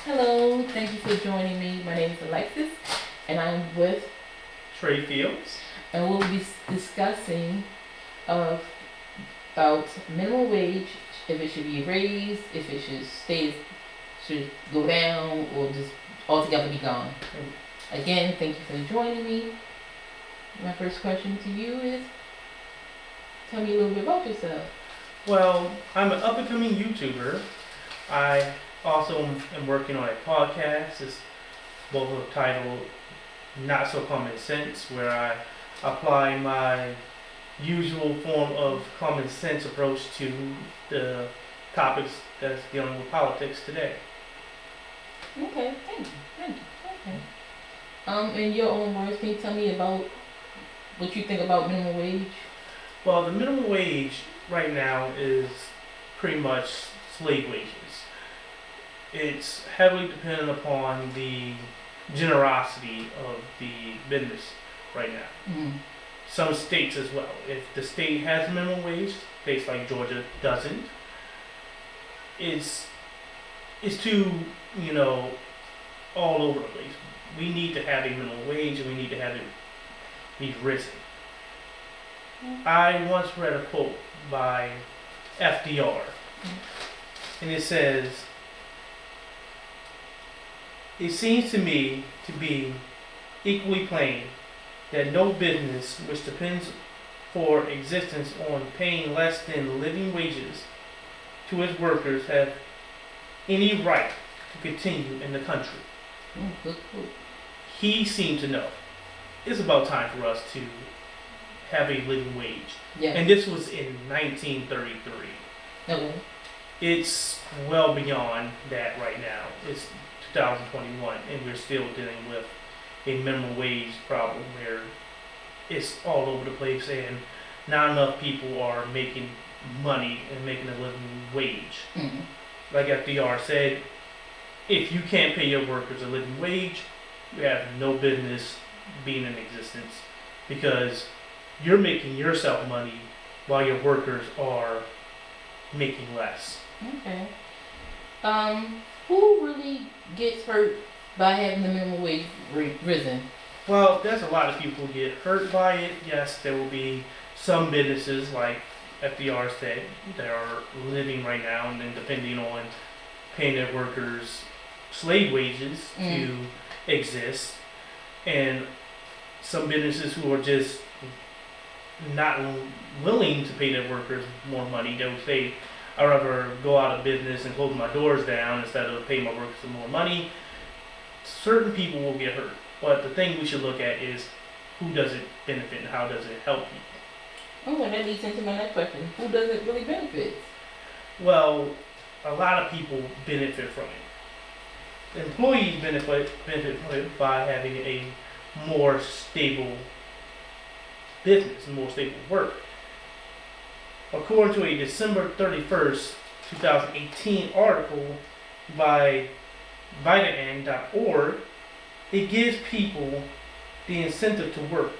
Hello, thank you for joining me. My name is Alexis, and I'm with, Trade Fields. and we'll be discussing uh, about minimum wage, if it should be raised, if it should go down, or just altogether be gone. Again, thank you for joining me. My first question to you is, tell me a little bit about yourself. Well, I'm an up and coming YouTuber. I also am working on a podcast. It's both titled Not So Common Sense, where I apply my usual form of common sense approach to the topics that's dealing with politics today. Okay, thank you. Okay. In your own words, can you tell me about what you think about minimum wage? Well, the minimum wage right now is pretty much slave wages. It's heavily dependent upon the generosity of the business right now. Mm. Some states as well. If the state has a minimum wage, states like Georgia doesn't. It's too, all over the place. We need to have a minimum wage and we need to have it be risen. I once read a quote by FDR, and it says, "It seems to me to be equally plain that no business which depends for existence on paying less than living wages to its workers have any right to continue in the country." Good quote. He seemed to know it's about time for us to have a living wage. Yeah. And this was in 1933. Okay. It's well beyond that right now. It's 2021, and we're still dealing with a minimum wage problem where it's all over the place, and not enough people are making money and making a living wage. Mm-hmm. Like FDR said, if you can't pay your workers a living wage, you have no business being in existence, because you're making yourself money while your workers are making less. Okay. Who really gets hurt by having the minimum wage risen? Well, there's a lot of people who get hurt by it. Yes, there will be some businesses, like FDR said, that are living right now and then depending on paying their workers slave wages to exist, and some businesses who are just not willing to pay their workers more money. They would say, I'd rather go out of business and close my doors down instead of paying my workers some more money. Certain people will get hurt, but the thing we should look at is who does it benefit and how does it help people. Oh, and that leads into my next question. Who does it really benefit? Well, a lot of people benefit from it. Employees benefit from it by having a more stable business and more stable work. According to a December 31st, 2018 article by Vitamin.org, it gives people the incentive to work.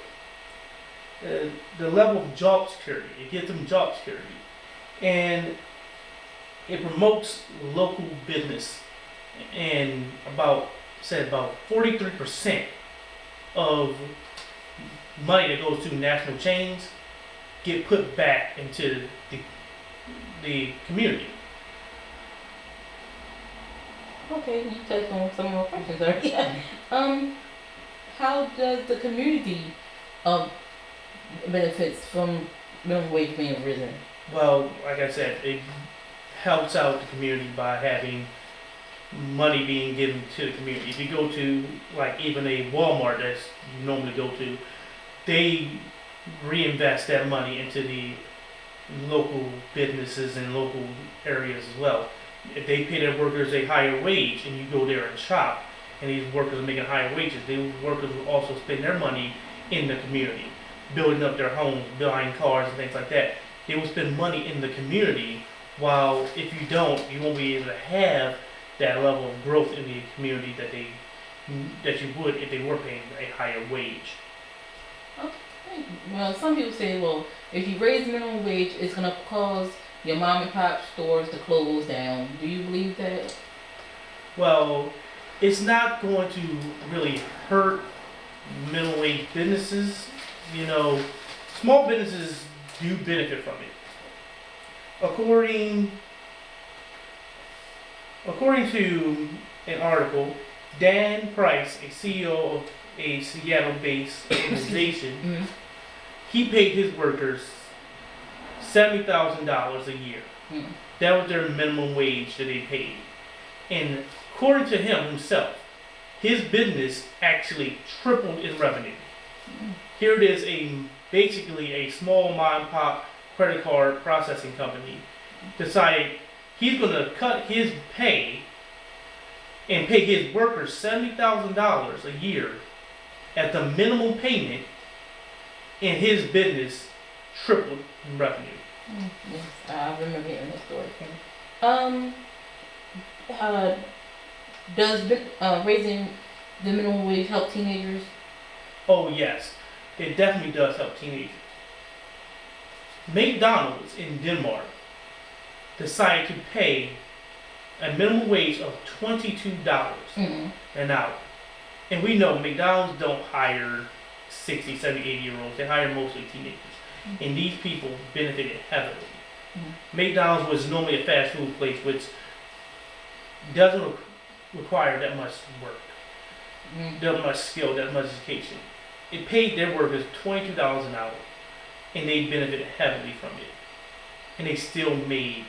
The level of job security, it gives them job security. And it promotes local business. And about 43% of money that goes to national chains get put back into the community. Okay, you touched on some more questions already. How does the community benefits from minimum wage being risen? Well, like I said, it helps out the community by having money being given to the community. If you go to like even a Walmart that you normally go to, they reinvest that money into the local businesses and local areas as well. If they pay their workers a higher wage and you go there and shop and these workers are making higher wages, these workers will also spend their money in the community, building up their homes, buying cars and things like that. They will spend money in the community, while if you don't, you won't be able to have that level of growth in the community that you would if they were paying a higher wage. Okay. Well, some people say, well, if you raise minimum wage, it's going to cause your mom and pop stores to close down. Do you believe that? Well, it's not going to really hurt minimum wage businesses. You know, small businesses do benefit from it. According to an article, Dan Price, a CEO of a Seattle-based organization, Mm-hmm. he paid his workers $70,000 a year. Mm-hmm. That was their minimum wage that they paid. And according to him himself, his business actually tripled in revenue. Mm-hmm. Here it is, basically a small mom and pop credit card processing company decided he's going to cut his pay and pay his workers $70,000 a year at the minimum payment, and his business tripled in revenue. Yes, I remember hearing this story. Uh, does raising the minimum wage help teenagers? Oh yes, it definitely does help teenagers. McDonald's in Denmark decided to pay a minimum wage of $22 Mm-hmm. an hour. And we know McDonald's don't hire 60, 70, 80-year-olds. They hire mostly teenagers. Mm-hmm. And these people benefited heavily. Mm-hmm. McDonald's was normally a fast food place which doesn't require that much work, Mm-hmm. that much skill, that much education. It paid their workers $22 an hour, and they benefited heavily from it. And they still made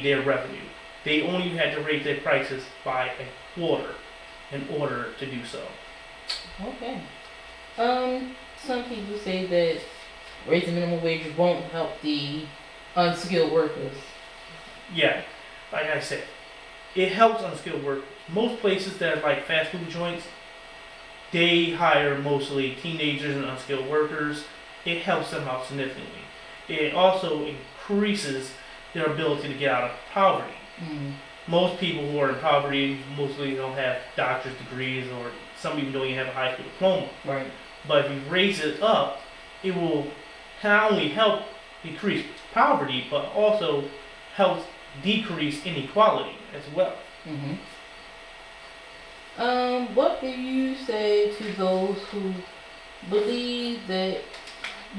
their revenue. They only had to raise their prices by a quarter in order to do so. Okay. Some people say that raising minimum wage won't help the unskilled workers. Yeah, like I said, it helps unskilled workers. Most places that are like fast food joints, they hire mostly teenagers and unskilled workers. It helps them out significantly. It also increases their ability to get out of poverty. Mm. Most people who are in poverty mostly don't have doctor's degrees, or some even don't even have a high school diploma. Right. But if you raise it up, it will not only help decrease poverty, but also help decrease inequality as well. Mm-hmm. What do you say to those who believe that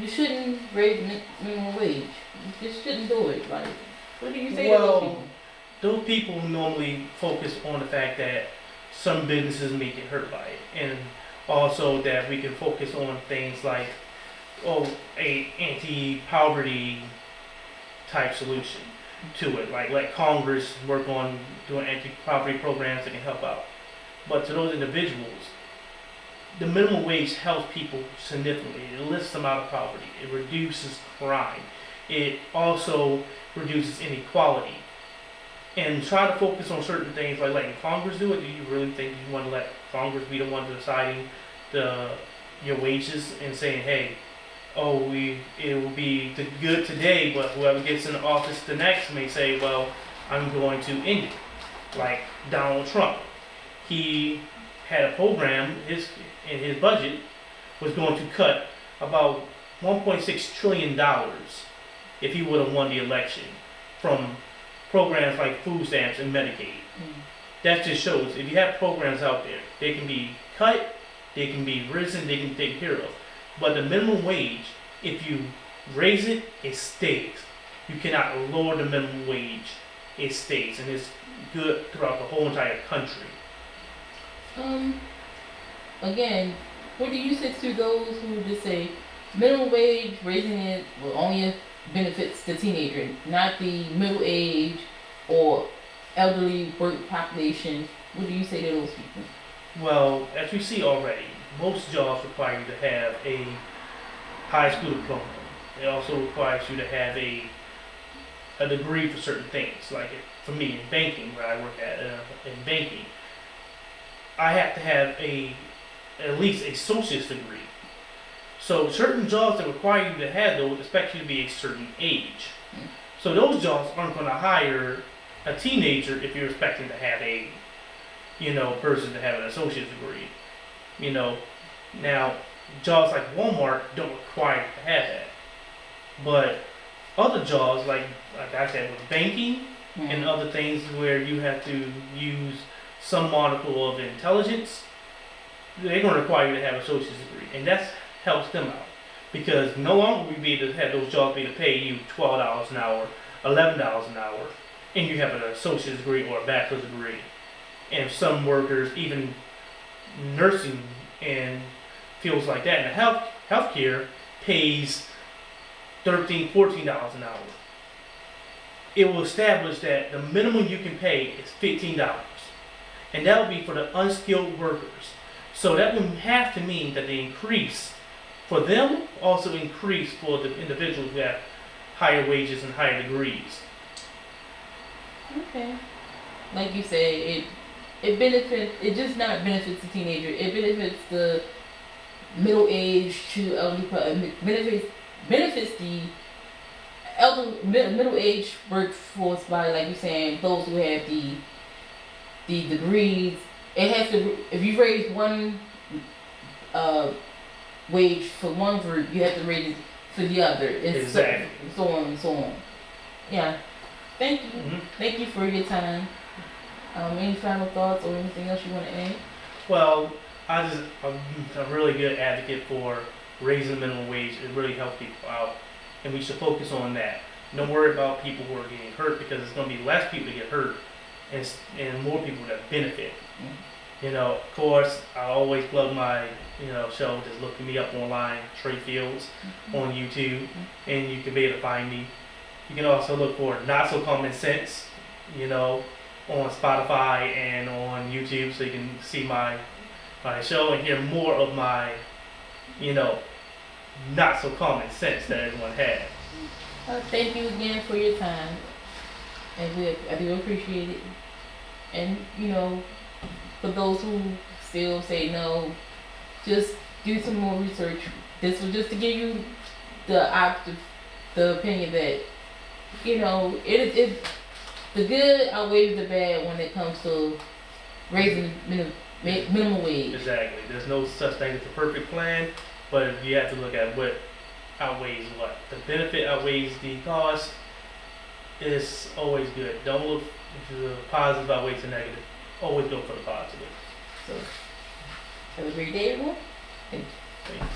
you shouldn't raise minimum wage? You just shouldn't do it. Like, what do you say to those people? Those people normally focus on the fact that some businesses may get hurt by it, and also that we can focus on things like, a anti-poverty type solution to it, like let Congress work on doing anti-poverty programs that can help out. But to those individuals, the minimum wage helps people significantly. It lifts them out of poverty. It reduces crime. It also reduces inequality. And try to focus on certain things like letting Congress do it. Do you really think you want to let Congress be the one deciding your wages and saying, hey, it will be good today, but whoever gets in office the next may say, well, I'm going to end it. Like Donald Trump. He had a program in his budget was going to cut about $1.6 trillion if he would have won the election from programs like food stamps and Medicaid. Mm. That just shows if you have programs out there, they can be cut, they can be risen, they can be taken care of. But the minimum wage, if you raise it, it stays. You cannot lower the minimum wage. It stays, and it's good throughout the whole entire country. Again, what do you say to those who just say minimum wage, raising it will only benefits the teenager, not the middle age or elderly work population? What do you say to those people? Well, as we see already, most jobs require you to have a high school diploma. It also requires you to have a degree for certain things. Like for me in banking, where I work in banking, I have to have at least a associate's degree. So certain jobs that require you to have those expect you to be a certain age. So those jobs aren't going to hire a teenager if you're expecting to have a person to have an associate's degree. Now jobs like Walmart don't require you to have that. But other jobs like I said with banking and other things where you have to use some modicum of intelligence, they're going to require you to have a associate's degree, and that helps them out because no longer will we be able to have those jobs be to pay you $12 an hour, $11 an hour, and you have an associate's degree or a bachelor's degree. And some workers, even nursing and fields like that, and the healthcare pays $13, $14 an hour. It will establish that the minimum you can pay is $15, and that will be for the unskilled workers. So that would have to mean that the increase for them also increase for the individuals who have higher wages and higher degrees. Okay. Like you said, it benefits. It just not benefits the teenager. It benefits the middle-aged to elderly. Benefits the middle-aged workforce by, like you're saying, those who have the degrees. It has to. If you raise one wage for one group, you have to raise it for the other. Exactly. So on and so on. Yeah. Thank you. Mm-hmm. Thank you for your time. Any final thoughts or anything else you want to add? Well, I'm a really good advocate for raising the minimum wage. It really helps people out, and we should focus on that. Don't worry about people who are getting hurt because it's going to be less people that get hurt and more people that benefit. Mm-hmm. You know, of course, I always plug my show. Just look me up online, Trey Fields, mm-hmm. on YouTube, mm-hmm. and you can be able to find me. You can also look for Not So Common Sense, on Spotify and on YouTube, so you can see my show and hear more of my, not so common sense that everyone has. Thank you again for your time, and I do appreciate it. And for those who still say no, just do some more research. This was just to give you the opinion that the good outweighs the bad when it comes to raising minimum wage. Exactly. There's no such thing as a perfect plan, but you have to look at what outweighs what. The benefit outweighs the cost. Is always good. Don't look if the positive outweighs the negative. Always go for the positive. So, have a great day, everyone. Thank you. Thanks.